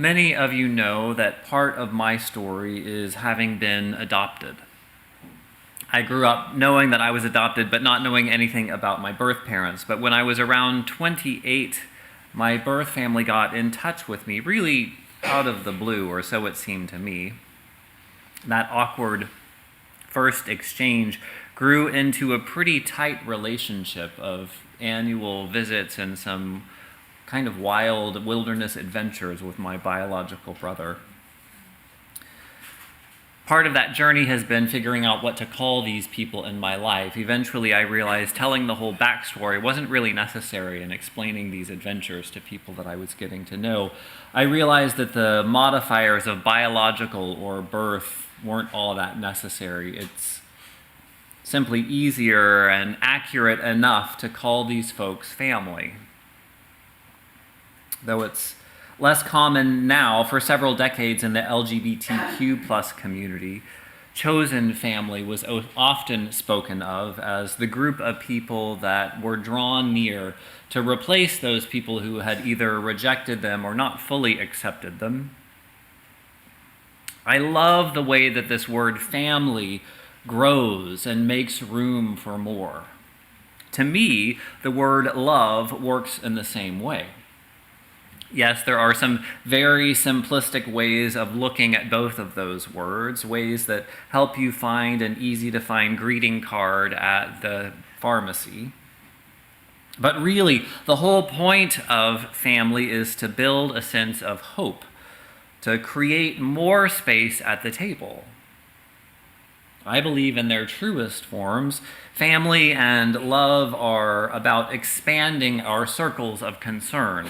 Many of you know that part of my story is having been adopted. I grew up knowing that I was adopted, but not knowing anything about my birth parents. But when I was around 28, my birth family got in touch with me, really out of the blue, or so it seemed to me. That awkward first exchange grew into a pretty tight relationship of annual visits and some kind of wild wilderness adventures with my biological brother. Part of that journey has been figuring out what to call these people in my life. Eventually, I realized telling the whole backstory wasn't really necessary in explaining these adventures to people that I was getting to know. I realized that the modifiers of biological or birth weren't all that necessary. It's simply easier and accurate enough to call these folks family. Though it's less common now, for several decades in the LGBTQ plus community, chosen family was often spoken of as the group of people that were drawn near to replace those people who had either rejected them or not fully accepted them. I love the way that this word family grows and makes room for more. To me, the word love works in the same way. Yes, there are some very simplistic ways of looking at both of those words, ways that help you find an easy-to-find greeting card at the pharmacy. But really, the whole point of family is to build a sense of hope, to create more space at the table. I believe in their truest forms, family and love are about expanding our circles of concern.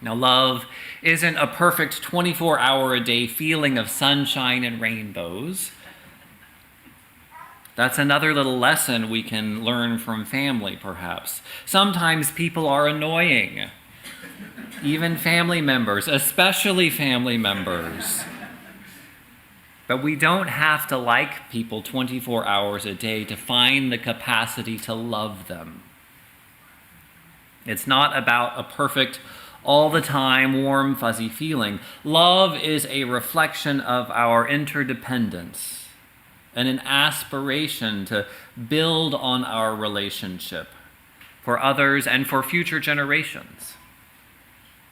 Now, love isn't a perfect 24-hour-a-day feeling of sunshine and rainbows. That's another little lesson we can learn from family, perhaps. Sometimes people are annoying, even family members, especially family members. But we don't have to like people 24 hours a day to find the capacity to love them. It's not about a perfect, all the time, warm, fuzzy feeling. Love is a reflection of our interdependence and an aspiration to build on our relationship for others and for future generations.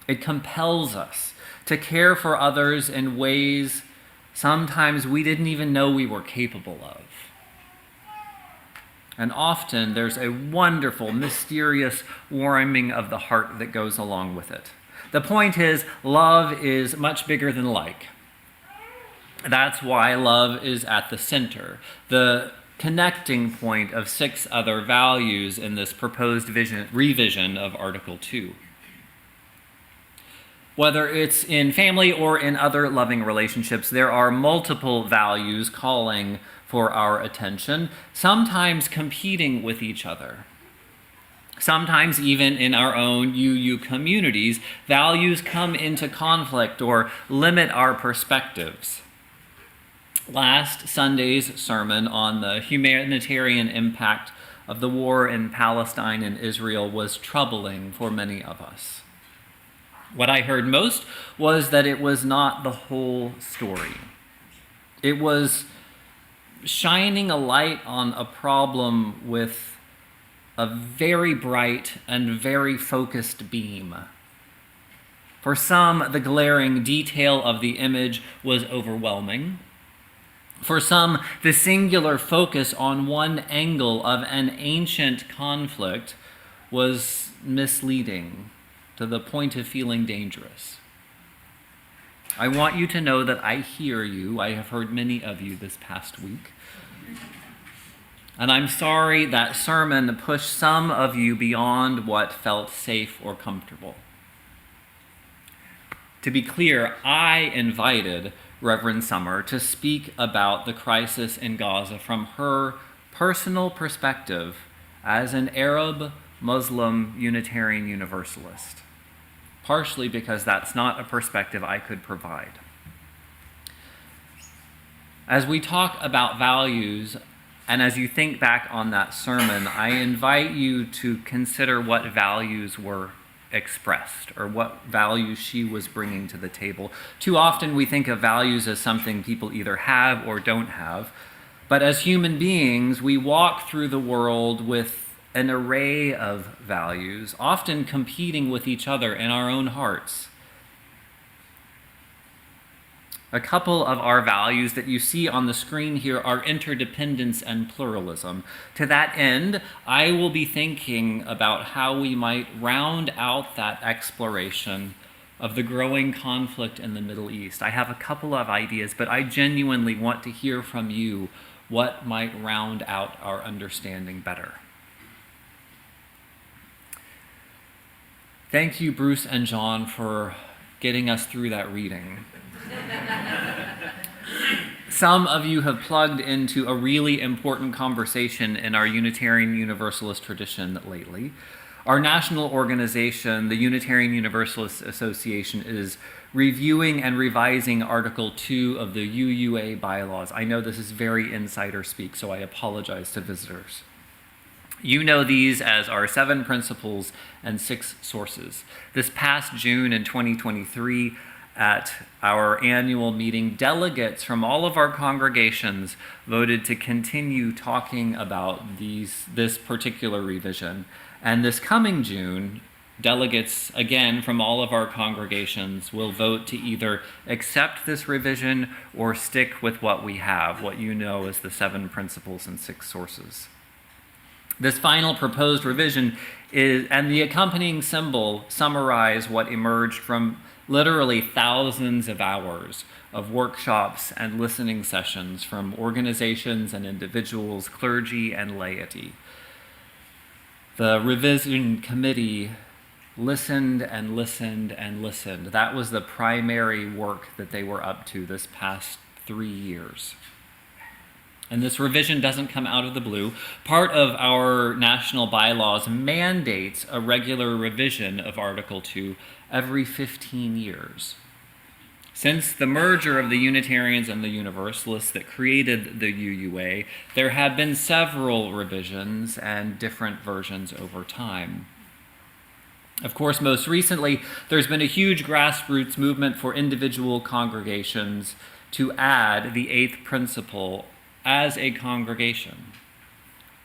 It compels us to care for others in ways sometimes we didn't even know we were capable of. And often there's a wonderful, mysterious warming of the heart that goes along with it. The point is, love is much bigger than like. That's why love is at the center, the connecting point of 6 other values in this proposed revision of Article 2. Whether it's in family or in other loving relationships, there are multiple values calling for our attention, sometimes competing with each other. Sometimes even in our own UU communities, values come into conflict or limit our perspectives. Last Sunday's sermon on the humanitarian impact of the war in Palestine and Israel was troubling for many of us. What I heard most was that it was not the whole story. It was shining a light on a problem with a very bright and very focused beam. For some, the glaring detail of the image was overwhelming. For some, the singular focus on one angle of an ancient conflict was misleading to the point of feeling dangerous. I want you to know that I hear you. I have heard many of you this past week. And I'm sorry that sermon pushed some of you beyond what felt safe or comfortable. To be clear, I invited Reverend Summer to speak about the crisis in Gaza from her personal perspective as an Arab, Muslim, Unitarian Universalist. Partially because that's not a perspective I could provide. As we talk about values, and as you think back on that sermon, I invite you to consider what values were expressed or what values she was bringing to the table. Too often we think of values as something people either have or don't have. But as human beings, we walk through the world with an array of values, often competing with each other in our own hearts. A couple of our values that you see on the screen here are interdependence and pluralism. To that end, I will be thinking about how we might round out that exploration of the growing conflict in the Middle East. I have a couple of ideas, but I genuinely want to hear from you what might round out our understanding better. Thank you, Bruce and John, for getting us through that reading. Some of you have plugged into a really important conversation in our Unitarian Universalist tradition lately. Our national organization, the Unitarian Universalist Association, is reviewing and revising Article 2 of the UUA bylaws. I know this is very insider speak, so I apologize to visitors. You know these as our 7 principles and 6 sources. This past June in 2023, at our annual meeting, delegates from all of our congregations voted to continue talking about this particular revision. And this coming June, delegates, again, from all of our congregations will vote to either accept this revision or stick with what we have, what you know as the 7 principles and 6 sources. This final proposed revision and the accompanying symbol summarize what emerged from literally thousands of hours of workshops and listening sessions from organizations and individuals, clergy and laity. The revision committee listened and listened and listened. That was the primary work that they were up to this past 3 years. And this revision doesn't come out of the blue. Part of our national bylaws mandates a regular revision of Article 2 every 15 years. Since the merger of the Unitarians and the Universalists that created the UUA, there have been several revisions and different versions over time. Of course, most recently, there's been a huge grassroots movement for individual congregations to add the 8th principle as a congregation.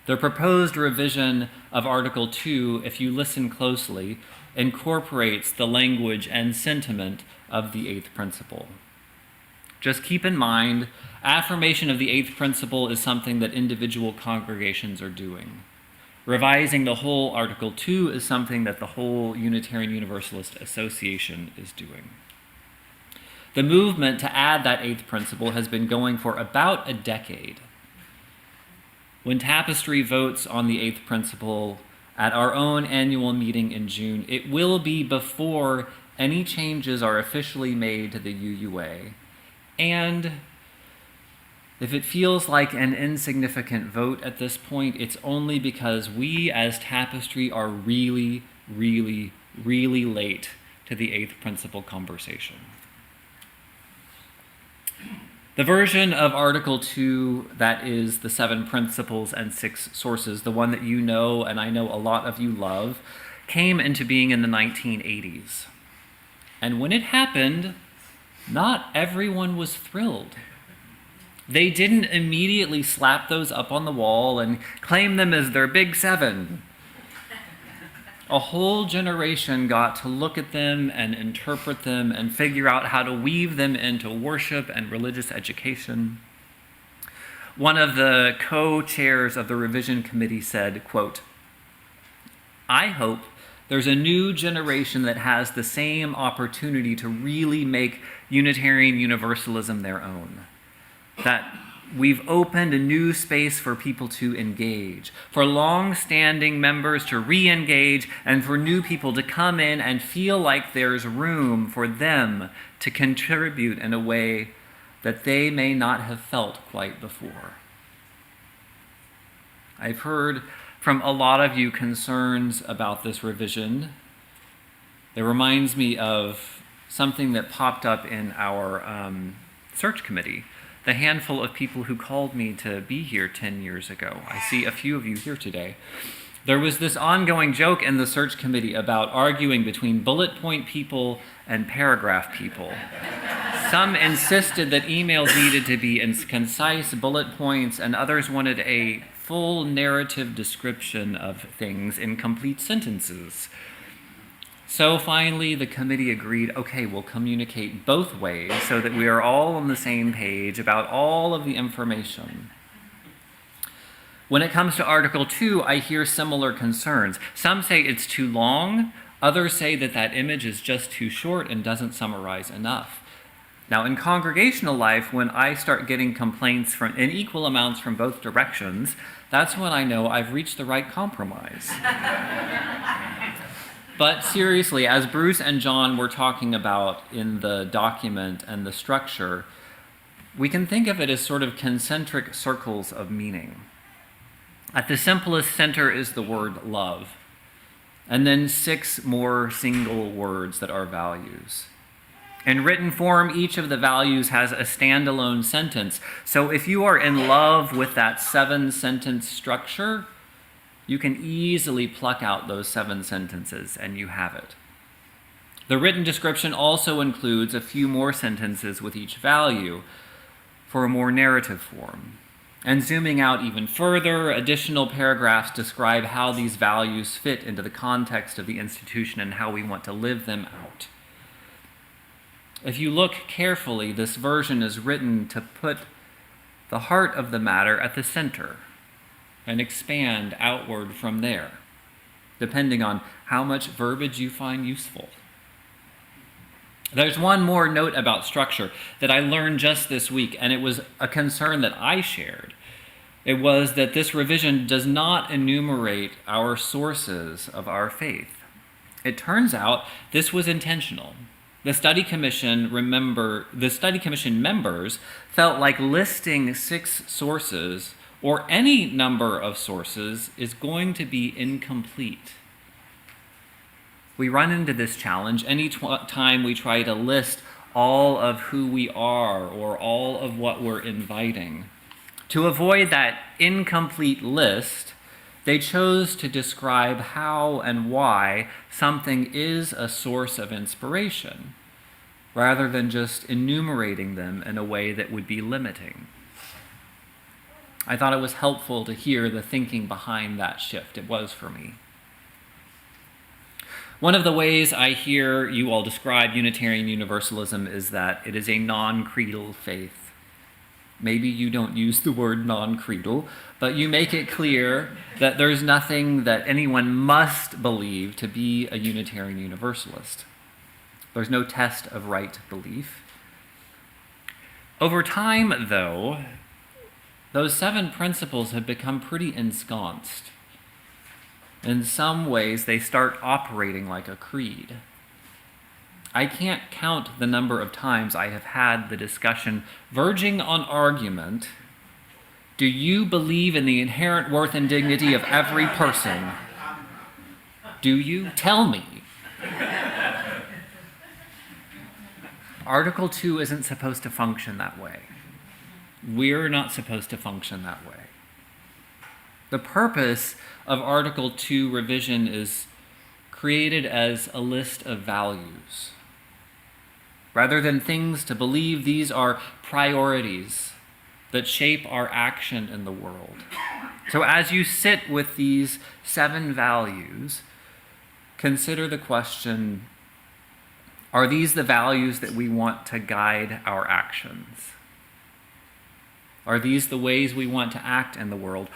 The proposed revision of Article 2, if you listen closely, incorporates the language and sentiment of the 8th principle. Just keep in mind, affirmation of the 8th principle is something that individual congregations are doing. Revising the whole Article 2 is something that the whole Unitarian Universalist Association is doing. The movement to add that 8th principle has been going for about a decade. When Tapestry votes on the 8th principle at our own annual meeting in June, it will be before any changes are officially made to the UUA. And if it feels like an insignificant vote at this point, it's only because we as Tapestry are really, really, really late to the 8th principle conversation. The version of Article 2 that is the 7 principles and 6 sources, the one that you know and I know a lot of you love, came into being in the 1980s. And when it happened, not everyone was thrilled. They didn't immediately slap those up on the wall and claim them as their big 7. A whole generation got to look at them and interpret them and figure out how to weave them into worship and religious education. One of the co-chairs of the revision committee said, quote, "I hope there's a new generation that has the same opportunity to really make Unitarian Universalism their own. That we've opened a new space for people to engage, for long-standing members to re-engage, and for new people to come in and feel like there's room for them to contribute in a way that they may not have felt quite before." I've heard from a lot of you concerns about this revision. It reminds me of something that popped up in our search committee. The handful of people who called me to be here 10 years ago. I see a few of you here today. There was this ongoing joke in the search committee about arguing between bullet point people and paragraph people. Some insisted that emails needed to be in concise bullet points, and others wanted a full narrative description of things in complete sentences. So finally, the committee agreed, okay, we'll communicate both ways so that we are all on the same page about all of the information. When it comes to Article 2, I hear similar concerns. Some say it's too long. Others say that that image is just too short and doesn't summarize enough. Now, in congregational life, when I start getting complaints in equal amounts from both directions, that's when I know I've reached the right compromise. But seriously, as Bruce and John were talking about in the document and the structure, we can think of it as sort of concentric circles of meaning. At the simplest center is the word love, and then 6 more single words that are values. In written form, each of the values has a standalone sentence. So if you are in love with that 7-sentence structure, you can easily pluck out those 7 sentences and you have it. The written description also includes a few more sentences with each value for a more narrative form. And zooming out even further, additional paragraphs describe how these values fit into the context of the institution and how we want to live them out. If you look carefully, this version is written to put the heart of the matter at the center and expand outward from there, depending on how much verbiage you find useful. There's one more note about structure that I learned just this week, and it was a concern that I shared. It was that this revision does not enumerate our sources of our faith. It turns out this was intentional. The study commission members felt like listing 6 sources or any number of sources is going to be incomplete. We run into this challenge any time we try to list all of who we are or all of what we're inviting. To avoid that incomplete list, they chose to describe how and why something is a source of inspiration, rather than just enumerating them in a way that would be limiting. I thought it was helpful to hear the thinking behind that shift. It was for me. One of the ways I hear you all describe Unitarian Universalism is that it is a non-creedal faith. Maybe you don't use the word non-creedal, but you make it clear that there's nothing that anyone must believe to be a Unitarian Universalist. There's no test of right belief. Over time, though, those 7 principles have become pretty ensconced. In some ways, they start operating like a creed. I can't count the number of times I have had the discussion verging on argument. Do you believe in the inherent worth and dignity of every person? Do you? Tell me. Article 2 isn't supposed to function that way. We're not supposed to function that way. The purpose of Article 2 revision is created as a list of values. Rather than things to believe, these are priorities that shape our action in the world. So as you sit with these 7 values, consider the question, are these the values that we want to guide our actions? Are these the ways we want to act in the world?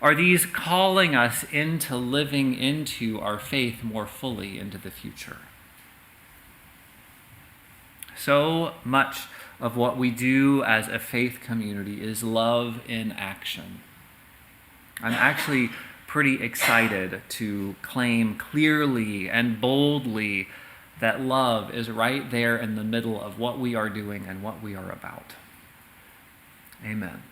Are these calling us into living into our faith more fully into the future? So much of what we do as a faith community is love in action. I'm actually pretty excited to claim clearly and boldly that love is right there in the middle of what we are doing and what we are about. Amen.